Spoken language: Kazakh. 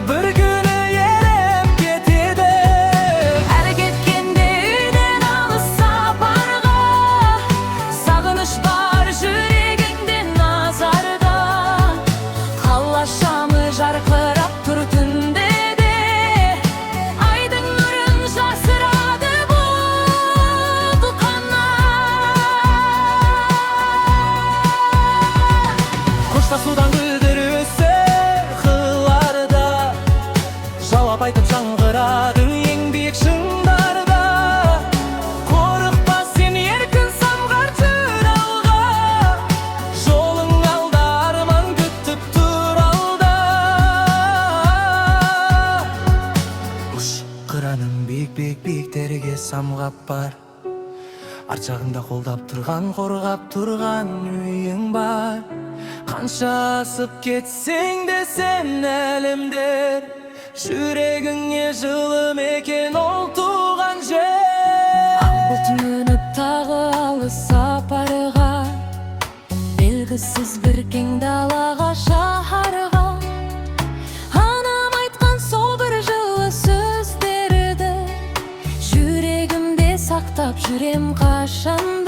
bir günü yerep ketedi. Әр кеткенде үйден алыс сапарға, сағыныш бар жүрегіңде назарда. Қала шамы жарқырап тұр түнде де, айдың нұрын жасырады бұлт қанат. Қоштасудан күлдірісі қыларда, жауап айтып жаңғырады ең биік шыңдарда. Қорықпа сен еркін самғар жүр алға, жолың алда, арман күтіп тұр алда. Ұш қыраның биік биіктерге самғап бар, арт жағыңда қолдап тұрған, қорғап тұрған үйің бар. Қанша асып кетсең де сен әлемдер, жүрегіңе жылы мекен ол туған жер. Бұлт мініп тағы алыс сапарға, белгісіз бір кең далаға шаһарға. Анам айтқан сол бір жылы сөздерді жүрегімде сақтап жүрем қашанда.